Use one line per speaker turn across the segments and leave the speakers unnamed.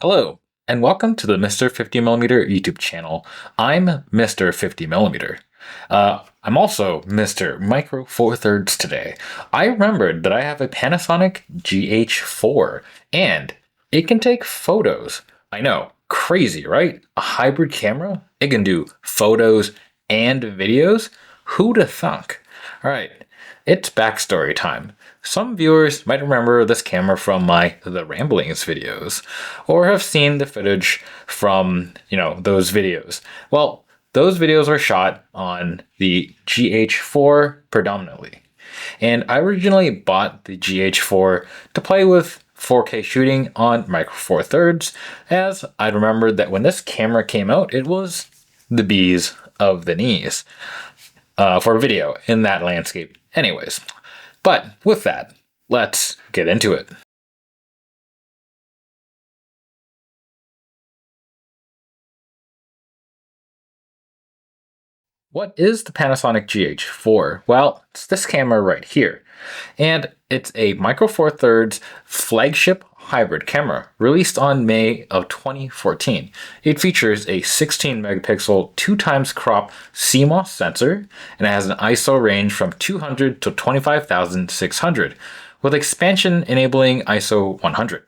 Hello, and welcome to the Mr. 50mm YouTube channel. I'm Mr. 50mm. I'm also Mr. Micro Four Thirds today. I remembered that I have a Panasonic GH4, and it can take photos. I know, crazy, right? A hybrid camera? It can do photos and videos? Who'da thunk? Alright, it's backstory time. Some viewers might remember this camera from my The Ramblings videos, or have seen the footage from, those videos. Well, those videos are shot on the GH4 predominantly. And I originally bought the GH4 to play with 4K shooting on Micro Four Thirds, as I remembered that when this camera came out, it was the bees of the knees for video in that landscape. Anyways, but with that, let's get into it. What is the Panasonic GH4? Well, it's this camera right here. And it's a Micro Four Thirds flagship hybrid camera released on May of 2014. It features a 16 megapixel 2x crop CMOS sensor, and it has an ISO range from 200 to 25,600 with expansion enabling ISO 100.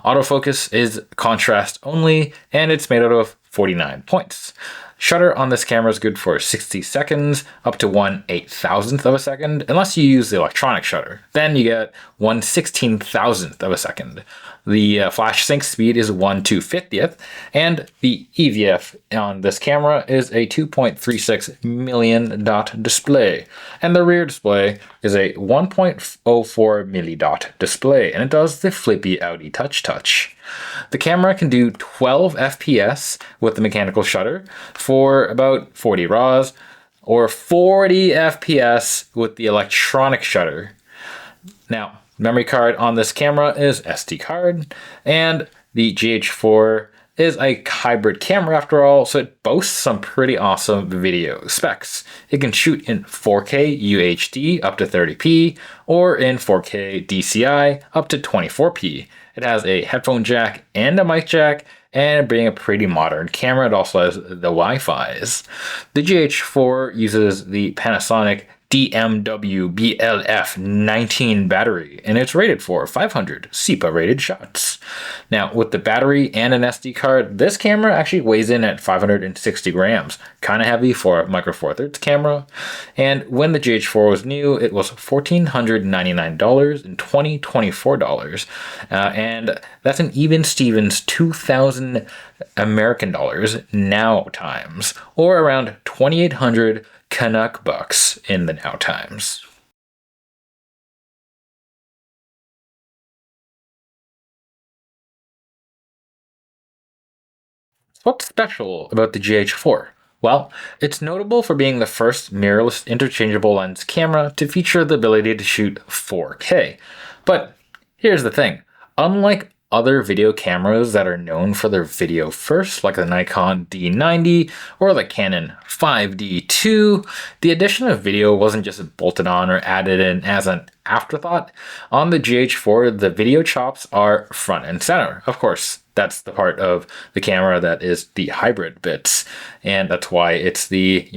Autofocus is contrast only, and it's made out of 49 points. Shutter on this camera is good for 60 seconds, up to 1/8,000th of a second, unless you use the electronic shutter. Then you get 1/16,000th of a second. The flash sync speed is 1/250th, and the EVF on this camera is a 2.36 million dot display. And the rear display is a 1.04 milli-dot display, and it does the flippy Audi touch. The camera can do 12 FPS with the mechanical shutter for about 40 RAWs, or 40 FPS with the electronic shutter. Now, memory card on this camera is SD card, and the GH4 is a hybrid camera after all, so it boasts some pretty awesome video specs. It can shoot in 4K UHD up to 30p, or in 4K DCI up to 24p. It has a headphone jack and a mic jack, and being a pretty modern camera, it also has the Wi-Fi's. The GH4 uses the Panasonic DMW-BLF19 battery, and it's rated for 500 SEPA rated shots. Now, with the battery and an SD card, this camera actually weighs in at 560 grams, kind of heavy for a Micro Four Thirds camera. And when the GH4 was new, it was $1,499 and $2,024, and that's an even Stevens 2,000 American dollars now times, or around 2,800 Canuck bucks in the now times. What's special about the GH4? Well, it's notable for being the first mirrorless interchangeable lens camera to feature the ability to shoot 4K. But here's the thing, unlike other video cameras that are known for their video first, like the Nikon D90 or the Canon 5D2, the addition of video wasn't just bolted on or added in as an afterthought. On the GH4, the video chops are front and center. Of course, that's the part of the camera that is the hybrid bits, and that's why it's the,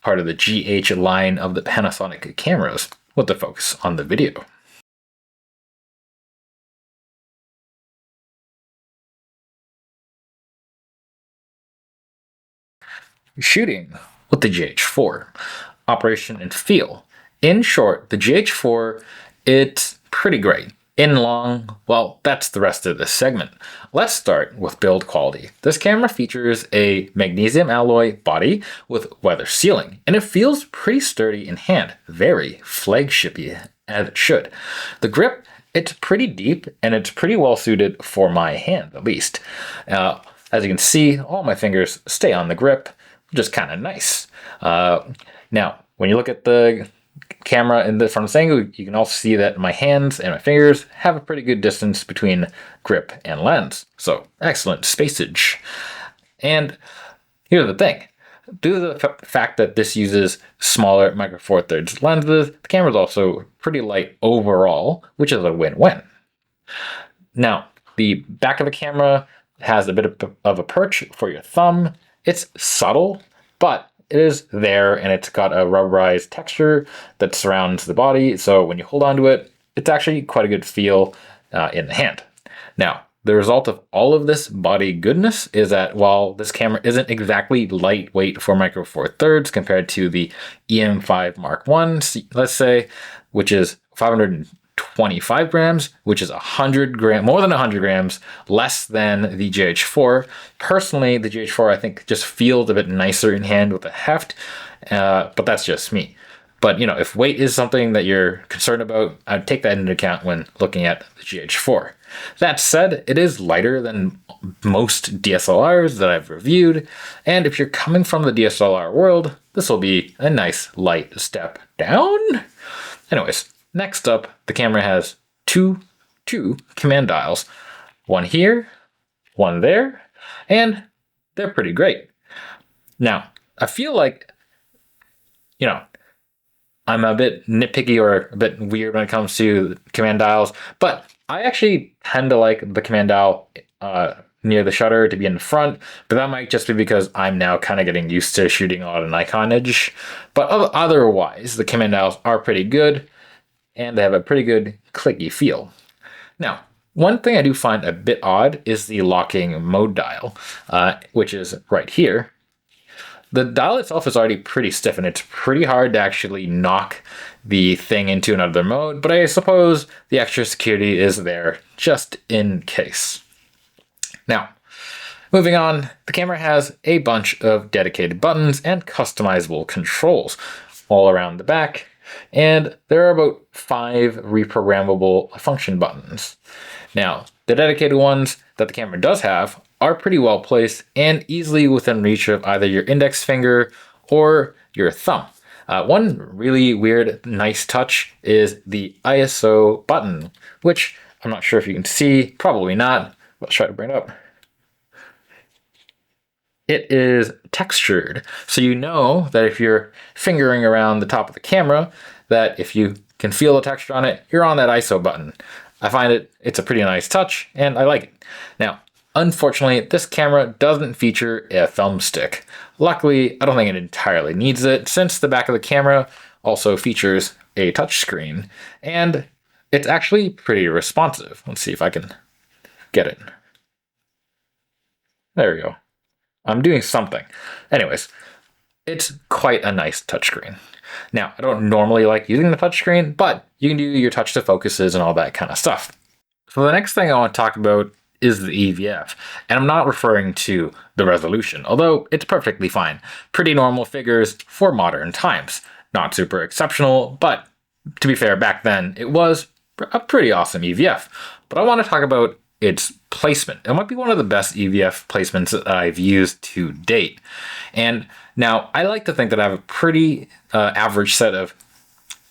part of the GH line of the Panasonic cameras with the focus on the video. Shooting with the GH4. Operation and feel. In short, the GH4, it's pretty great. In long, well, that's the rest of this segment. Let's start with build quality. This camera features a magnesium alloy body with weather sealing, and it feels pretty sturdy in hand, very flagshipy as it should. The grip, it's pretty deep, and it's pretty well suited for my hand, at least. As you can see, all my fingers stay on the grip, which is kind of nice. Now, when you look at the camera from this angle, you can also see that my hands and my fingers have a pretty good distance between grip and lens. So, excellent spacage. And here's the thing. Due to the fact that this uses smaller Micro Four Thirds lenses, the camera is also pretty light overall, which is a win-win. Now, the back of the camera It has a bit of a perch for your thumb. It's subtle, but it is there, and it's got a rubberized texture that surrounds the body. So when you hold onto it, it's actually quite a good feel in the hand. Now, the result of all of this body goodness is that while this camera isn't exactly lightweight for Micro Four Thirds compared to the EM5 Mark I, let's say, which is 525 grams, which is 100 grams, more than 100 grams less than the GH4. Personally, the GH4 I think just feels a bit nicer in hand with the heft, but that's just me. But you know, if weight is something that you're concerned about, I'd take that into account when looking at the GH4. That said, it is lighter than most DSLRs that I've reviewed, and if you're coming from the DSLR world, this will be a nice light step down. Anyways, next up, the camera has two command dials. One here, one there, and they're pretty great. Now, I feel like, you know, I'm a bit nitpicky or a bit weird when it comes to command dials, but I actually tend to like the command dial near the shutter to be in front, but that might just be because I'm now kind of getting used to shooting on an Nikon edge. But otherwise, the command dials are pretty good, and they have a pretty good clicky feel. Now, one thing I do find a bit odd is the locking mode dial, which is right here. The dial itself is already pretty stiff, and it's pretty hard to actually knock the thing into another mode, but I suppose the extra security is there just in case. Now, moving on, the camera has a bunch of dedicated buttons and customizable controls all around the back, and there are about 5 reprogrammable function buttons. Now, the dedicated ones that the camera does have are pretty well placed and easily within reach of either your index finger or your thumb. One really weird, nice touch is the ISO button, which I'm not sure if you can see, probably not. Let's try to bring it up. It is textured, so you know that if you're fingering around the top of the camera, that if you can feel the texture on it, you're on that ISO button. I find it's a pretty nice touch, and I like it. Now, unfortunately, this camera doesn't feature a thumbstick. Luckily, I don't think it entirely needs it, since the back of the camera also features a touchscreen, and it's actually pretty responsive. Let's see if I can get it. There we go. I'm doing something. Anyways, it's quite a nice touchscreen. Now, I don't normally like using the touchscreen, but you can do your touch to focuses and all that kind of stuff. So the next thing I want to talk about is the EVF, and I'm not referring to the resolution, although it's perfectly fine. Pretty normal figures for modern times. Not super exceptional, but to be fair, back then it was a pretty awesome EVF. But I want to talk about its placement. It might be one of the best EVF placements that I've used to date. And now I like to think that I have a pretty average set of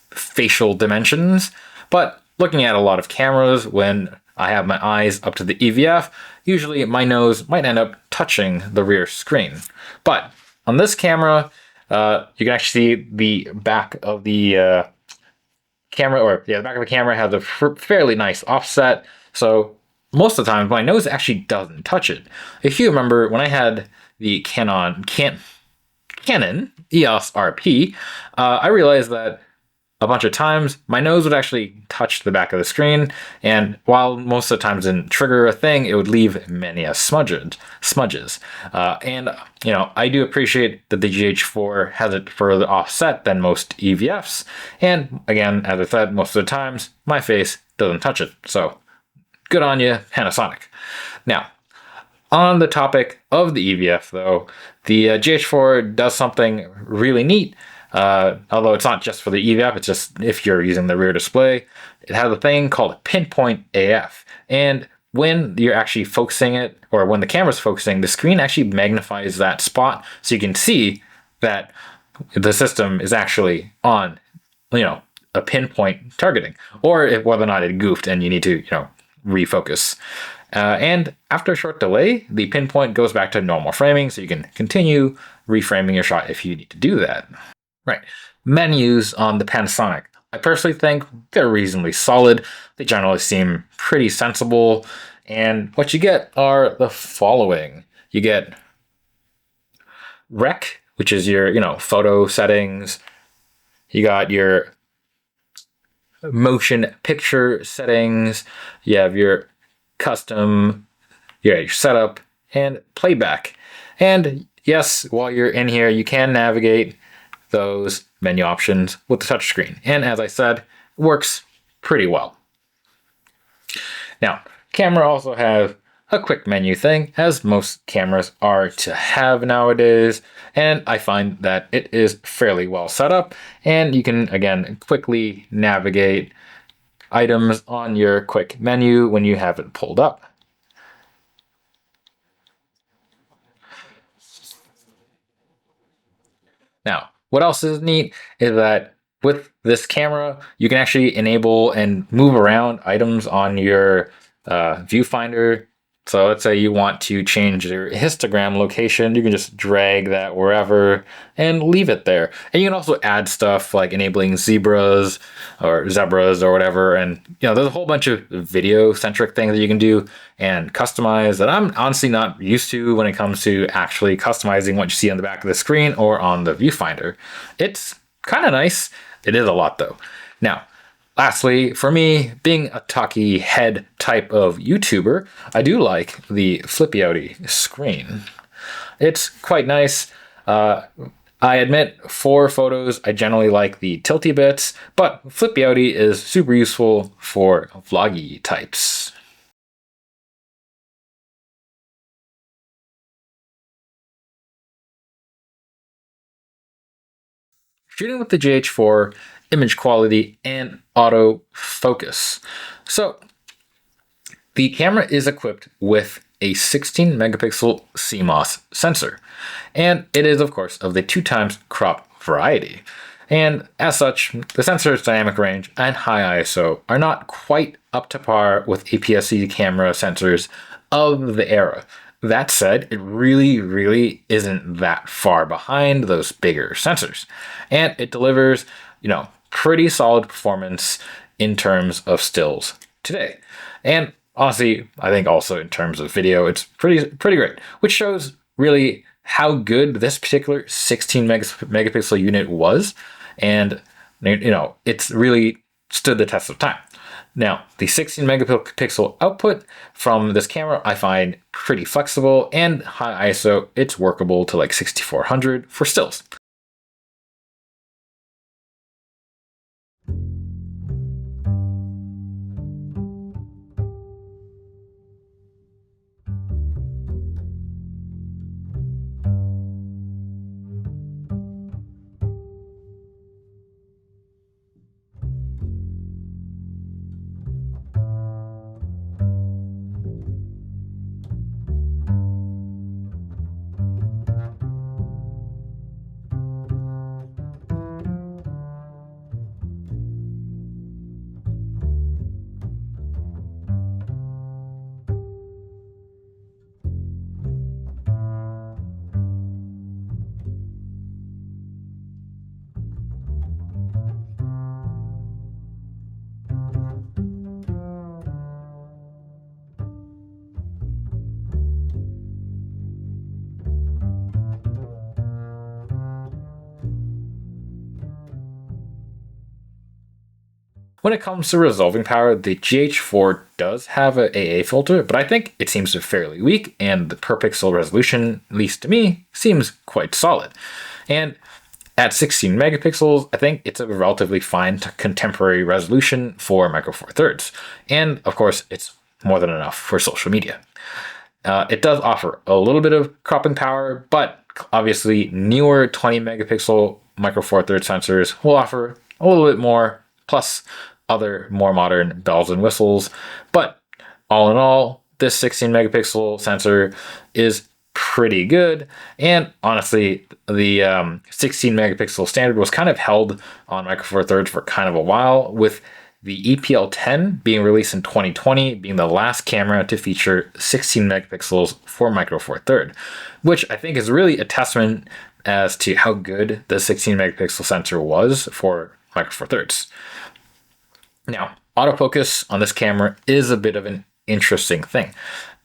facial dimensions, but looking at a lot of cameras, when I have my eyes up to the EVF, usually my nose might end up touching the rear screen. But on this camera, you can actually see the back of the camera, the back of the camera has a fairly nice offset. So most of the time, my nose actually doesn't touch it. If you remember, when I had the Canon EOS RP, I realized that a bunch of times my nose would actually touch the back of the screen, and while most of the times didn't trigger a thing, it would leave many smudges. And you know, I do appreciate that the GH4 has it further offset than most EVFs, and again, as I said, most of the times my face doesn't touch it. So good on you, Panasonic. Now, on the topic of the EVF though, the GH4 does something really neat. Although it's not just for the EVF, it's just if you're using the rear display. It has a thing called pinpoint AF. And when you're actually focusing it, or when the camera's focusing, the screen actually magnifies that spot so you can see that the system is actually on, you know, a pinpoint targeting, or whether or not it goofed and you need to, you know, refocus. And after a short delay, the pinpoint goes back to normal framing, so you can continue reframing your shot if you need to do that. Right. Menus on the Panasonic. I personally think they're reasonably solid. They generally seem pretty sensible. And what you get are the following. You get rec, which is your, photo settings. You got your motion picture settings. You have your custom, your setup, and playback. And yes, while you're in here, you can navigate those menu options with the touchscreen. And as I said, it works pretty well. Now, camera also has a quick menu thing, as most cameras are to have nowadays, and I find that it is fairly well set up, and you can, again, quickly navigate items on your quick menu when you have it pulled up. Now, what else is neat is that with this camera, you can actually enable and move around items on your viewfinder. So let's say you want to change your histogram location, you can just drag that wherever and leave it there. And you can also add stuff like enabling zebras or whatever. And there's a whole bunch of video centric things that you can do and customize that I'm honestly not used to when it comes to actually customizing what you see on the back of the screen or on the viewfinder. It's kind of nice. It is a lot though. Now, lastly, for me, being a talkie head type of YouTuber, I do like the flippy outy screen. It's quite nice. I admit, for photos, I generally like the tilty bits, but flippy outy is super useful for vloggy types. Shooting with the GH4, image quality, and autofocus. So the camera is equipped with a 16 megapixel CMOS sensor, and it is of course of the 2x crop variety. And as such, the sensor's dynamic range and high ISO are not quite up to par with APS-C camera sensors of the era. That said, it really isn't that far behind those bigger sensors. And it delivers, pretty solid performance in terms of stills today. And honestly, I think also in terms of video, it's pretty great, which shows really how good this particular 16 megapixel unit was. And, it's really stood the test of time. Now, the 16 megapixel output from this camera I find pretty flexible, and high ISO, it's workable to like 6400 for stills. When it comes to resolving power, the GH4 does have an AA filter, but I think it seems fairly weak, and the per pixel resolution, at least to me, seems quite solid. And at 16 megapixels, I think it's a relatively fine contemporary resolution for Micro Four Thirds. And of course, it's more than enough for social media. It does offer a little bit of cropping power, but obviously newer 20 megapixel Micro Four Thirds sensors will offer a little bit more, plus other more modern bells and whistles. But all in all, this 16 megapixel sensor is pretty good. And honestly, the 16 megapixel standard was kind of held on Micro Four Thirds for kind of a while, with the EPL10 being released in 2020 being the last camera to feature 16 megapixels for Micro Four Thirds, which I think is really a testament as to how good the 16 megapixel sensor was for Micro Four Thirds. Now, autofocus on this camera is a bit of an interesting thing.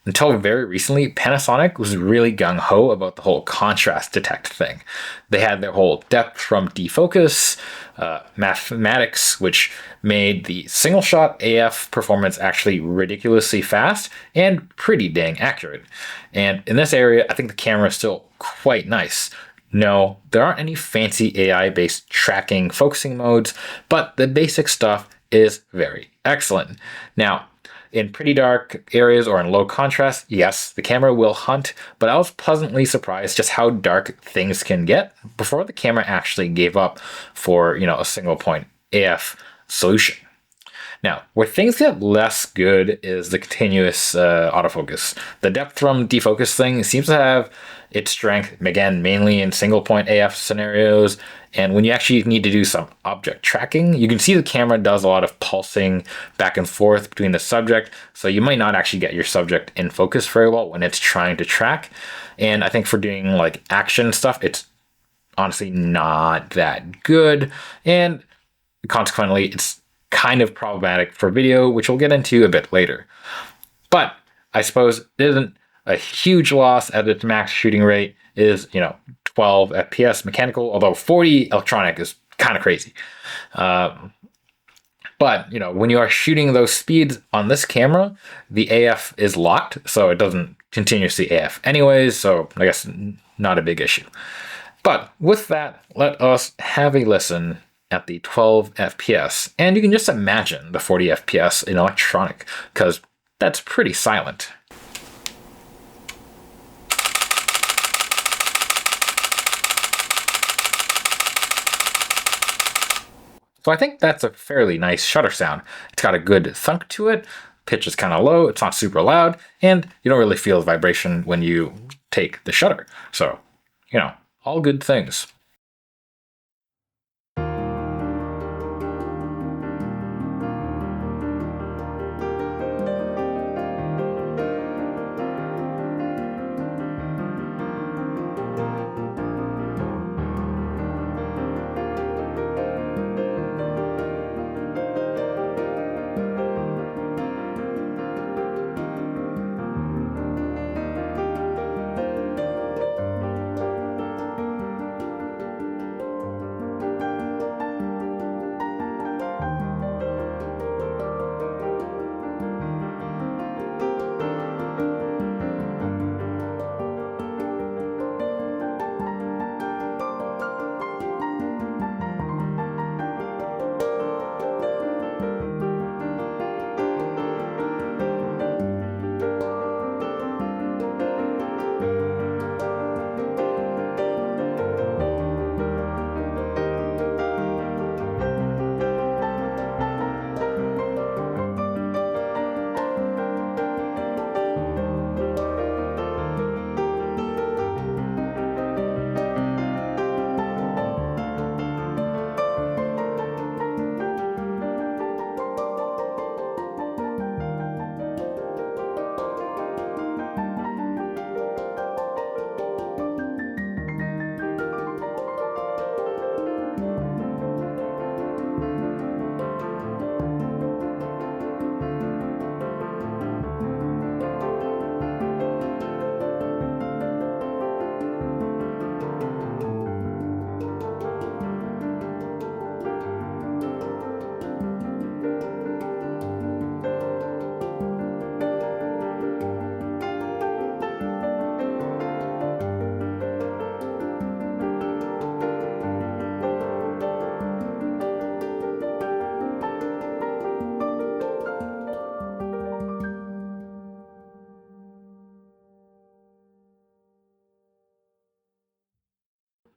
Until very recently, Panasonic was really gung-ho about the whole contrast detect thing. They had their whole depth from defocus, mathematics, which made the single shot AF performance actually ridiculously fast and pretty dang accurate. And in this area, I think the camera is still quite nice. No, there aren't any fancy AI-based tracking focusing modes, but the basic stuff is very excellent. Now, in pretty dark areas or in low contrast, yes, the camera will hunt, but I was pleasantly surprised just how dark things can get before the camera actually gave up for, a single point AF solution. Now, where things get less good is the continuous autofocus. The depth from defocus thing seems to have its strength, again, mainly in single point AF scenarios. And when you actually need to do some object tracking, you can see the camera does a lot of pulsing back and forth between the subject. So you might not actually get your subject in focus very well when it's trying to track. And I think for doing like action stuff, it's honestly not that good. And consequently, it's kind of problematic for video, which we'll get into a bit later. But I suppose it isn't a huge loss at its max shooting rate is, 12 FPS mechanical, although 40 electronic is kind of crazy. But, when you are shooting those speeds on this camera, the AF is locked, so it doesn't continuously AF anyways, so I guess not a big issue. But with that, let us have a listen at the 12 FPS, and you can just imagine the 40 FPS in electronic, because that's pretty silent. So I think that's a fairly nice shutter sound. It's got a good thunk to it, pitch is kind of low, it's not super loud, and you don't really feel the vibration when you take the shutter. So, all good things.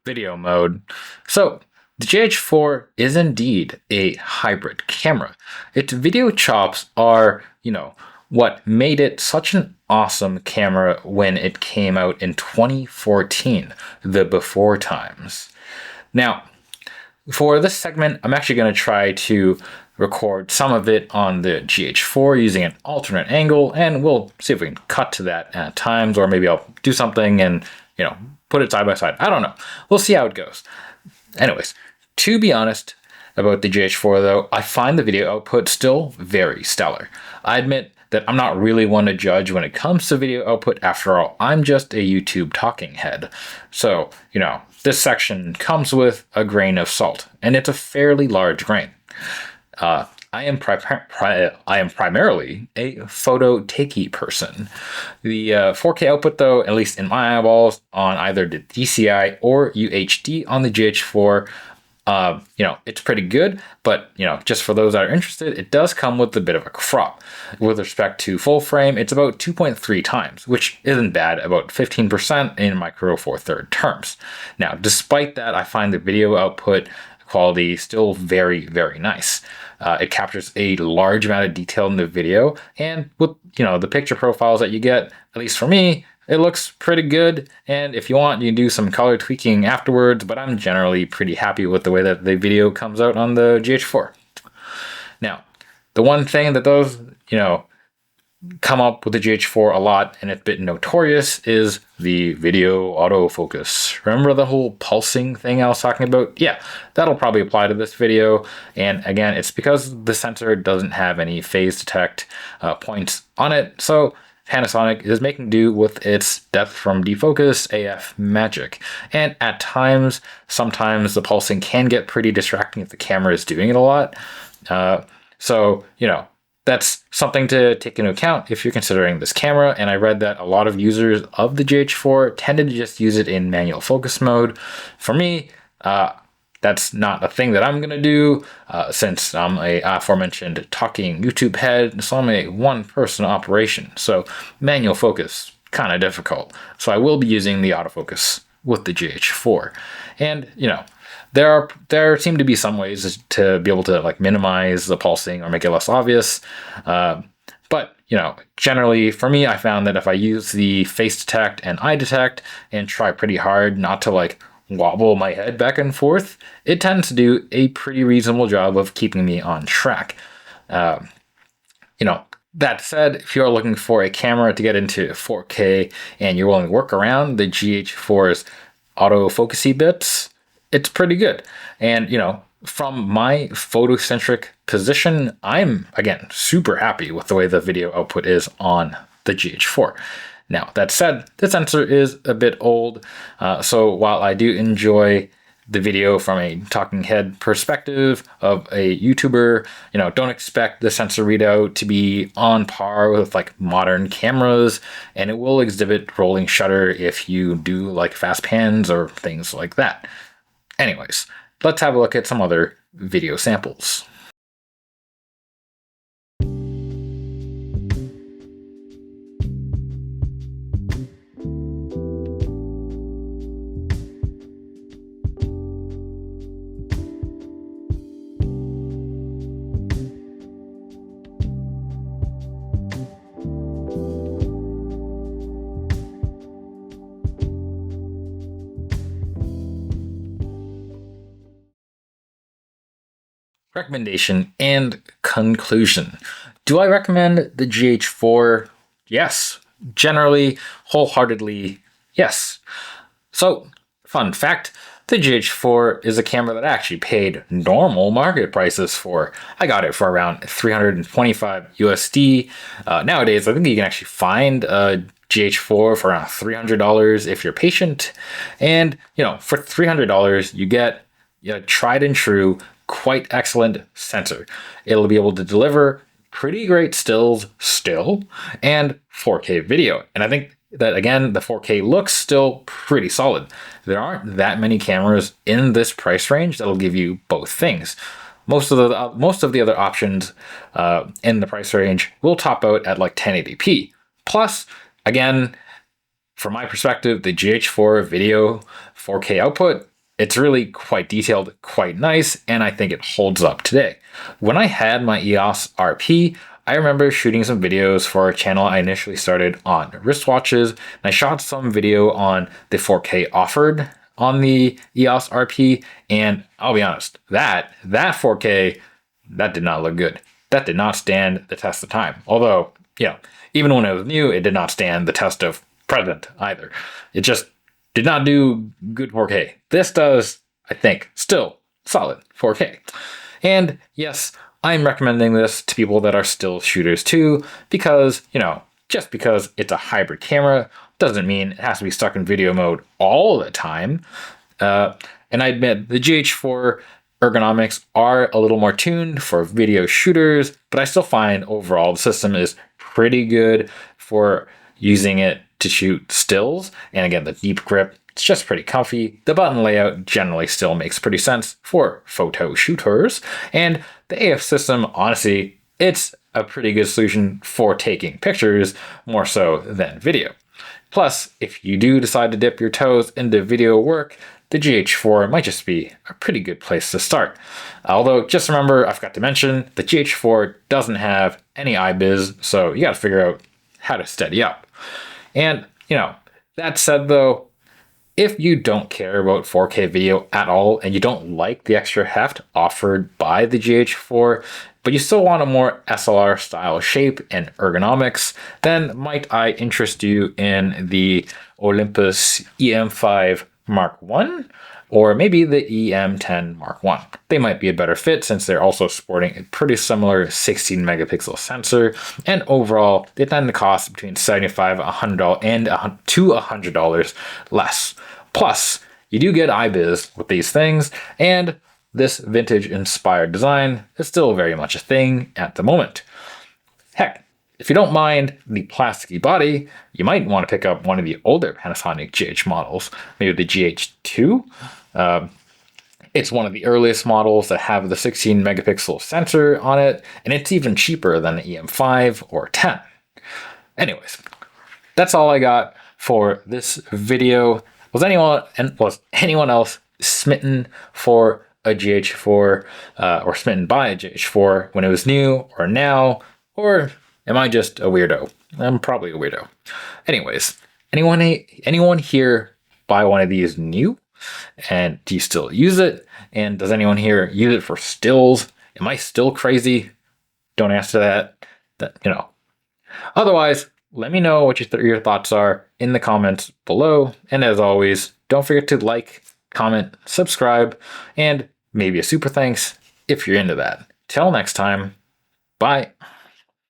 Video mode. So the GH4 is indeed a hybrid camera. Its video chops are, what made it such an awesome camera when it came out in 2014, the before times. Now, for this segment, I'm actually going to try to record some of it on the GH4 using an alternate angle, and we'll see if we can cut to that at times, or maybe I'll do something and, put it side by side. I don't know. We'll see how it goes. Anyways, to be honest about the GH4 though, I find the video output still very stellar. I admit that I'm not really one to judge when it comes to video output. After all, I'm just a YouTube talking head. So, this section comes with a grain of salt, and it's a fairly large grain. I am primarily a photo takey person. The 4K output, though, at least in my eyeballs, on either the DCI or UHD on the GH4, it's pretty good, but, just for those that are interested, it does come with a bit of a crop. With respect to full frame, it's about 2.3 times, which isn't bad, about 15% in micro four thirds terms. Now, despite that, I find the video output quality still very, very nice. It captures a large amount of detail in the video, and with, the picture profiles that you get, at least for me, it looks pretty good. And if you want, you can do some color tweaking afterwards, but I'm generally pretty happy with the way that the video comes out on the GH4. Now, the one thing that those, come up with the GH4 a lot, and it's a bit notorious, is the video autofocus. Remember the whole pulsing thing I was talking about? Yeah, that'll probably apply to this video. And again, it's because the sensor doesn't have any phase detect points on it. So Panasonic is making do with its depth from defocus AF magic. And at times, sometimes the pulsing can get pretty distracting if the camera is doing it a lot. That's something to take into account if you're considering this camera. And I read that a lot of users of the GH4 tended to just use it in manual focus mode. For me, that's not a thing that I'm going to do since I'm a aforementioned talking YouTube head. So I'm a one-person operation. So manual focus, kind of difficult. So I will be using the autofocus with the GH4. And, there seem to be some ways to be able to minimize the pulsing or make it less obvious. But generally for me, I found that if I use the face detect and eye detect and try pretty hard not to wobble my head back and forth, it tends to do a pretty reasonable job of keeping me on track. That said, if you're looking for a camera to get into 4K and you're willing to work around the GH4's autofocusy bits, it's pretty good. And, from my photocentric position, I'm, again, super happy with the way the video output is on the GH4. Now, that said, the sensor is a bit old. So while I do enjoy the video from a talking head perspective of a YouTuber, don't expect the sensor readout to be on par with modern cameras, and it will exhibit rolling shutter if you do fast pans or things like that. Anyways, let's have a look at some other video samples. Recommendation and conclusion. Do I recommend the GH4? Yes. Generally, wholeheartedly, yes. So, fun fact, the GH4 is a camera that I actually paid normal market prices for. I got it for around $325 USD. Nowadays, I think you can actually find a GH4 for around $300 if you're patient. And, for $300, you get a tried and true, quite excellent sensor. It'll be able to deliver pretty great stills still and 4K video. And I think that, again, the 4K looks still pretty solid. There aren't that many cameras in this price range that'll give you both things. Most of the other options in the price range will top out at 1080p. Plus, again, from my perspective, the GH4 video 4K output, it's really quite detailed, quite nice, and I think it holds up today. When I had my EOS RP, I remember shooting some videos for a channel I initially started on wristwatches, and I shot some video on the 4K offered on the EOS RP, and I'll be honest, that 4K, that did not look good. That did not stand the test of time. Although, even when it was new, it did not stand the test of present either. It just did not do good 4K. This does, I think, still solid 4K. And yes, I'm recommending this to people that are still shooters too, because, just because it's a hybrid camera doesn't mean it has to be stuck in video mode all the time. And I admit the GH4 ergonomics are a little more tuned for video shooters, but I still find overall the system is pretty good for using it to shoot stills. And again, the deep grip, it's just pretty comfy. The button layout generally still makes pretty sense for photo shooters. And the AF system, honestly, it's a pretty good solution for taking pictures more so than video. Plus, if you do decide to dip your toes into video work, the GH4 might just be a pretty good place to start. Although, just remember, I forgot to mention, the GH4 doesn't have any iBiz, so you gotta figure out how to steady up. And, that said though, if you don't care about 4K video at all and you don't like the extra heft offered by the GH4, but you still want a more SLR style shape and ergonomics, then might I interest you in the Olympus EM5 Mark I, or maybe the EM10 Mark I. They might be a better fit since they're also sporting a pretty similar 16 megapixel sensor, and overall they tend to cost between $75, $100 and to $100 less. Plus, you do get iBiz with these things, and this vintage inspired design is still very much a thing at the moment. Heck, if you don't mind the plasticky body, you might want to pick up one of the older Panasonic GH models, maybe the GH2. It's one of the earliest models that have the 16 megapixel sensor on it, and it's even cheaper than the EM5 or 10. Anyways, that's all I got for this video. Was anyone else smitten for a GH4 or smitten by a GH4 when it was new or now, or am I just a weirdo? I'm probably a weirdo. Anyways, anyone here buy one of these new? And do you still use it? And does anyone here use it for stills? Am I still crazy? Don't answer that. Otherwise, let me know what your thoughts are in the comments below. And as always, don't forget to like, comment, subscribe, and maybe a super thanks if you're into that. Till next time, bye.